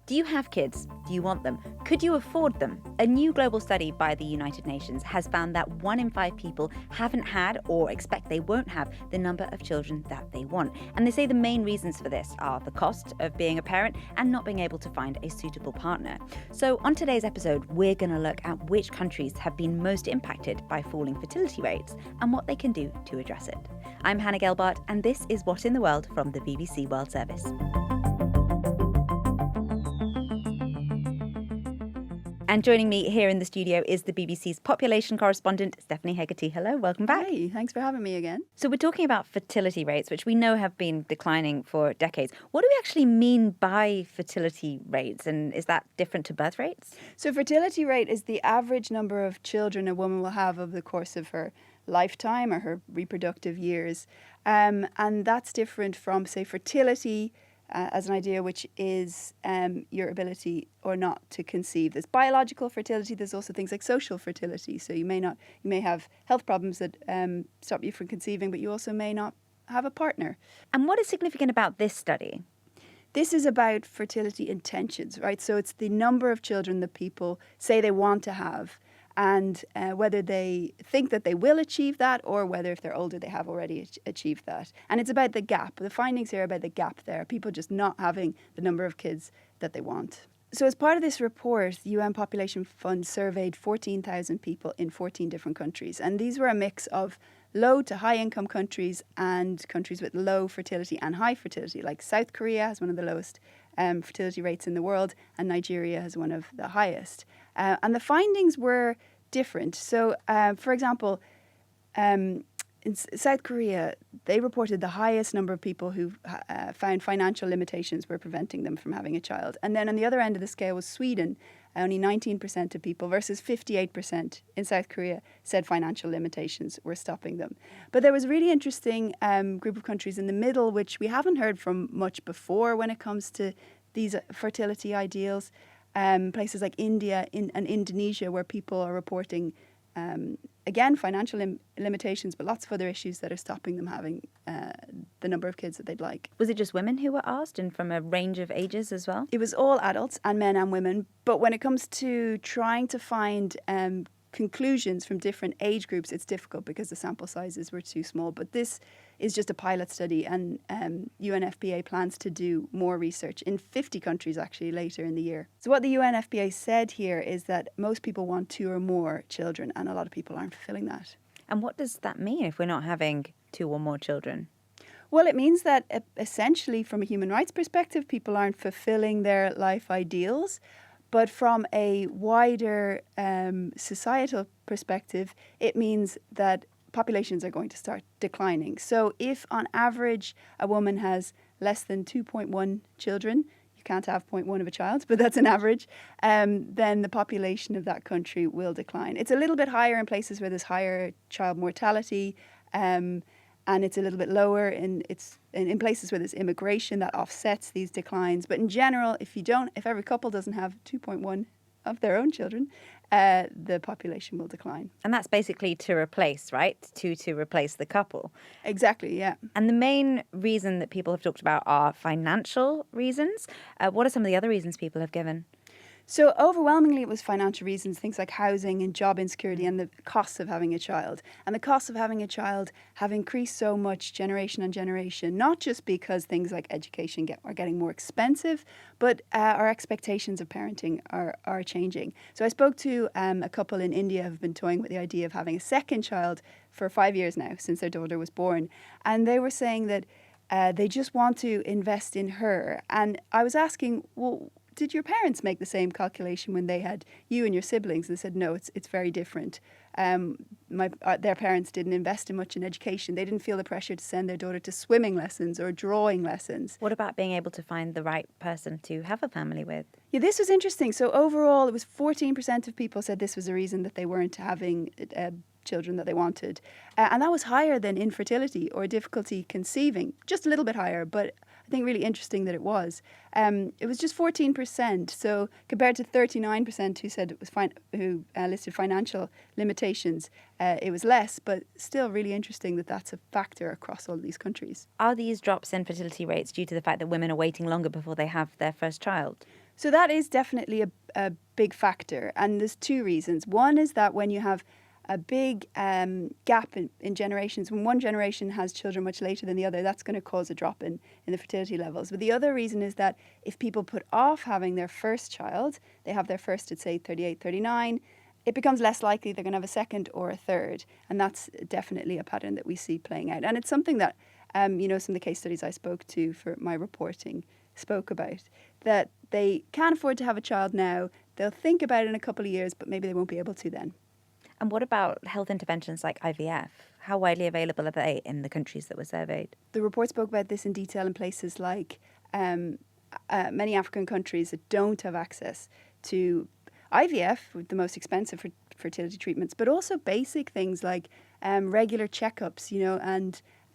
Do you have kids? Do you want them? Could you afford them? A new global study by the United Nations has found that 1 in 5 people haven't had or expect they won't have the number of children that they want. And they say the main reasons for this are the cost of being a parent and not being able to find a suitable partner. So on today's episode, we're going to look at which countries have been most impacted by falling fertility rates and what they can do to address it. I'm Hannah Gelbart, and this is What in the World from the BBC World Service. And joining me here in the studio is the BBC's population correspondent, Stephanie Hegarty. Hello, welcome back. Hey, thanks for having me again. So we're talking about fertility rates, which we know have been declining for decades. What do we actually mean by fertility rates, and is that different to birth rates? So fertility rate is the average number of children a woman will have over the course of her lifetime or her reproductive years. And that's different from, say, fertility as an idea, which is your ability or not to conceive. There's biological fertility. There's also things like social fertility. So you may have health problems that stop you from conceiving, but you also may not have a partner. And what is significant about this study? This is about fertility intentions, right? So it's the number of children that people say they want to have, and whether they think that they will achieve that or whether if they're older they have already achieved that. And it's about the gap. The findings here are about the gap there, people just not having the number of kids that they want. So as part of this report, the UN Population Fund surveyed 14,000 people in 14 different countries. And these were a mix of low to high income countries and countries with low fertility and high fertility, like South Korea has one of the lowest fertility rates in the world, and Nigeria has one of the highest. And the findings were different. So, for example, in South Korea, they reported the highest number of people who found financial limitations were preventing them from having a child. And then on the other end of the scale was Sweden. Only 19% of people versus 58% in South Korea said financial limitations were stopping them. But there was a really interesting group of countries in the middle, which we haven't heard from much before when it comes to these fertility ideals. Places like India and Indonesia, where people are reporting, again, financial limitations, but lots of other issues that are stopping them having the number of kids that they'd like. Was it just women who were asked, and from a range of ages as well? It was all adults, and men and women. But when it comes to trying to find conclusions from different age groups, it's difficult because the sample sizes were too small. But this is just a pilot study, and UNFPA plans to do more research in 50 countries actually later in the year. So what the UNFPA said here is that most people want 2 or more children, and a lot of people aren't fulfilling that. And what does that mean if we're not having 2 or more children? Well, it means that essentially from a human rights perspective, people aren't fulfilling their life ideals. But from a wider societal perspective, it means that populations are going to start declining. So if on average a woman has less than 2.1 children, you can't have 0.1 of a child, but that's an average, then the population of that country will decline. It's a little bit higher in places where there's higher child mortality, and it's a little bit lower in places where there's immigration that offsets these declines. But in general, if every couple doesn't have 2.1 of their own children, the population will decline. And that's basically to replace, right? To replace the couple. Exactly, yeah. And the main reason that people have talked about are financial reasons. What are some of the other reasons people have given? So overwhelmingly, it was financial reasons, things like housing and job insecurity and the costs of having a child. And the costs of having a child have increased so much generation on generation, not just because things like education are getting more expensive, but our expectations of parenting are changing. So I spoke to a couple in India who've been toying with the idea of having a second child for 5 years now, since their daughter was born. And they were saying that they just want to invest in her. And I was asking, well, did your parents make the same calculation when they had you and your siblings? And they said, no, it's very different. Their parents didn't invest in much in education. They didn't feel the pressure to send their daughter to swimming lessons or drawing lessons. What about being able to find the right person to have a family with? Yeah, this was interesting. So overall, it was 14% of people said this was a reason that they weren't having children that they wanted. And that was higher than infertility or difficulty conceiving, just a little bit higher, but I think really interesting that it was. It was just 14%, so compared to 39% who said it was who listed financial limitations, it was less, but still really interesting that that's a factor across all these countries. Are these drops in fertility rates due to the fact that women are waiting longer before they have their first child? So that is definitely a big factor. And there's two reasons. One is that when you have a big gap in generations, when one generation has children much later than the other, that's going to cause a drop in the fertility levels. But the other reason is that if people put off having their first child, they have their first at, say, 38, 39, it becomes less likely they're going to have a second or a third. And that's definitely a pattern that we see playing out. And it's something that, some of the case studies I spoke to for my reporting spoke about, that they can't afford to have a child now. They'll think about it in a couple of years, but maybe they won't be able to then. And what about health interventions like IVF? How widely available are they in the countries that were surveyed? The report spoke about this in detail in places like many African countries that don't have access to IVF, the most expensive fertility treatments, but also basic things like regular checkups,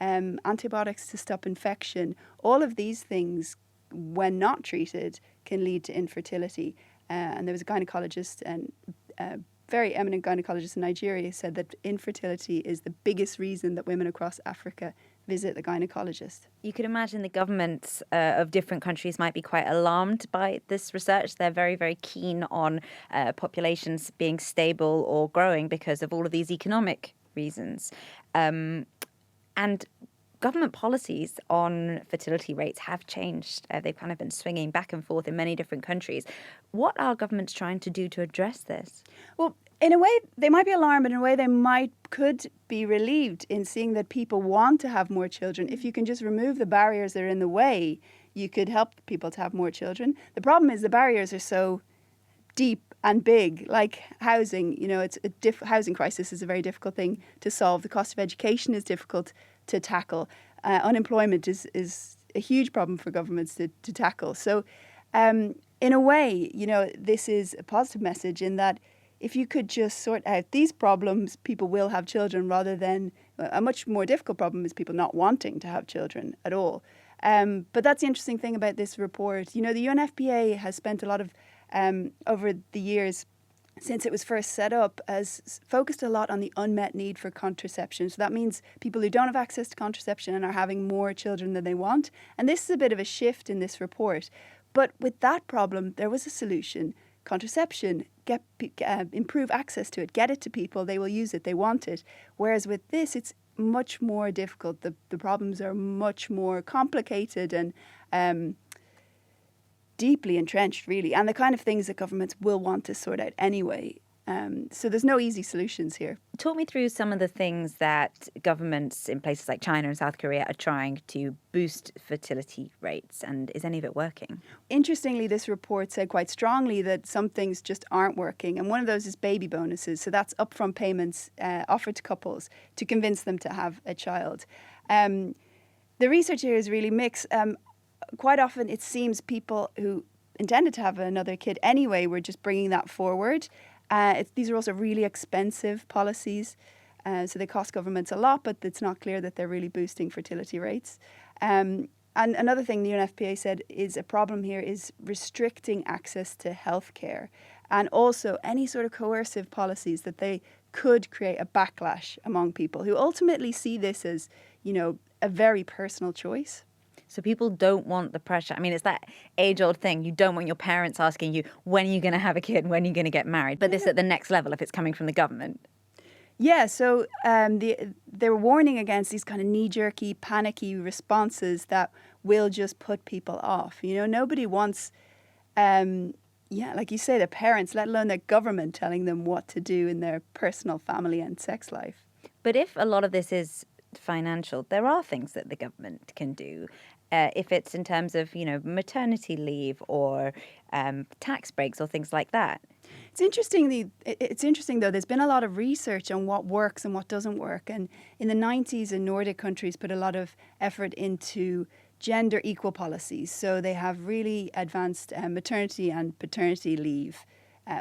and antibiotics to stop infection. All of these things, when not treated, can lead to infertility. And there was a gynecologist and very eminent gynecologist in Nigeria said that infertility is the biggest reason that women across Africa visit the gynecologist. You could imagine the governments of different countries might be quite alarmed by this research. They're very, very keen on populations being stable or growing because of all of these economic reasons. And government policies on fertility rates have changed. They've kind of been swinging back and forth in many different countries. What are governments trying to do to address this? Well, in a way, they might be alarmed, but in a way, they could be relieved in seeing that people want to have more children. If you can just remove the barriers that are in the way, you could help people to have more children. The problem is the barriers are so deep and big, like housing. It's housing crisis is a very difficult thing to solve. The cost of education is difficult to tackle. Unemployment is a huge problem for governments to tackle. So in a way, this is a positive message in that if you could just sort out these problems, people will have children, rather than a much more difficult problem is people not wanting to have children at all. But that's the interesting thing about this report. The UNFPA has spent a lot of, over the years, since it was first set up, has focused a lot on the unmet need for contraception. So that means people who don't have access to contraception and are having more children than they want. And this is a bit of a shift in this report. But with that problem, there was a solution. Contraception, improve access to it, get it to people, they will use it, they want it. Whereas with this, it's much more difficult. The problems are much more complicated and deeply entrenched, really, and the kind of things that governments will want to sort out anyway. So there's no easy solutions here. Talk me through some of the things that governments in places like China and South Korea are trying to boost fertility rates, and is any of it working? Interestingly, this report said quite strongly that some things just aren't working, and one of those is baby bonuses. So that's upfront payments offered to couples to convince them to have a child. The research here is really mixed. Quite often it seems people who intended to have another kid anyway were just bringing that forward. These are also really expensive policies, so they cost governments a lot, but it's not clear that they're really boosting fertility rates. And another thing the UNFPA said is a problem here is restricting access to healthcare, and also any sort of coercive policies that they could create a backlash among people who ultimately see this as, a very personal choice. So people don't want the pressure. I mean, it's that age-old thing. You don't want your parents asking you, when are you going to have a kid? When are you going to get married? But this at the next level if it's coming from the government. Yeah, so they were warning against these kind of knee-jerky, panicky responses that will just put people off. Nobody wants, like you say, their parents, let alone their government, telling them what to do in their personal family and sex life. But if a lot of this is financial, there are things that the government can do. If it's in terms of, maternity leave or tax breaks or things like that. It's interesting, though. There's been a lot of research on what works and what doesn't work. And in the 90s, the Nordic countries put a lot of effort into gender equal policies. So they have really advanced maternity and paternity leave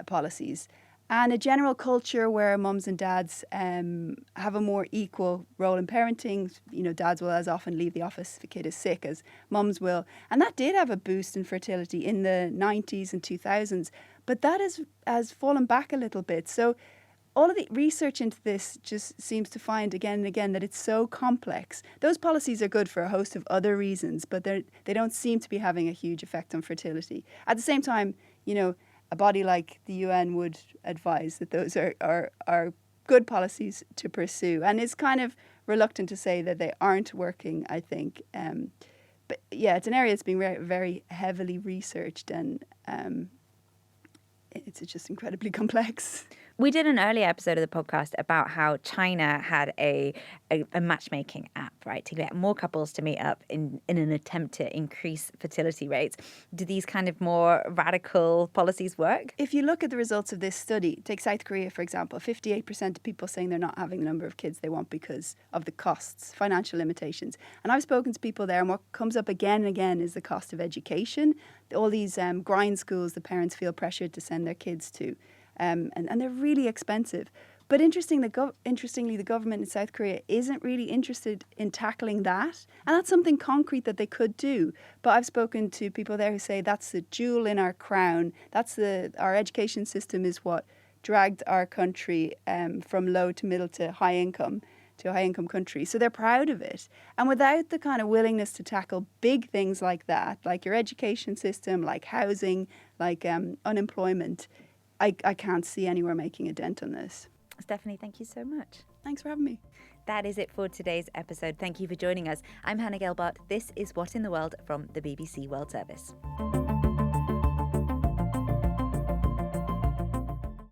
policies. And a general culture where mums and dads have a more equal role in parenting. Dads will as often leave the office if a kid is sick as mums will. And that did have a boost in fertility in the 90s and 2000s. But that has fallen back a little bit. So all of the research into this just seems to find again and again that it's so complex. Those policies are good for a host of other reasons, but they don't seem to be having a huge effect on fertility. At the same time, a body like the UN would advise that those are good policies to pursue, and is kind of reluctant to say that they aren't working, I think. But yeah, it's an area that's being very, very heavily researched, and it's just incredibly complex. We did an earlier episode of the podcast about how China had a matchmaking app, right, to get more couples to meet up in an attempt to increase fertility rates. Do these kind of more radical policies work? If you look at the results of this study, take South Korea, for example, 58% of people saying they're not having the number of kids they want because of the costs, financial limitations. And I've spoken to people there, and what comes up again and again is the cost of education. All these grind schools the parents feel pressured to send their kids to. And they're really expensive. But interestingly, the government in South Korea isn't really interested in tackling that. And that's something concrete that they could do. But I've spoken to people there who say that's the jewel in our crown. Our education system is what dragged our country from low to middle to a high income country. So they're proud of it. And without the kind of willingness to tackle big things like that, like your education system, like housing, like unemployment, I can't see anywhere making a dent on this. Stephanie, thank you so much. Thanks for having me. That is it for today's episode. Thank you for joining us. I'm Hannah Gelbart. This is What in the World from the BBC World Service.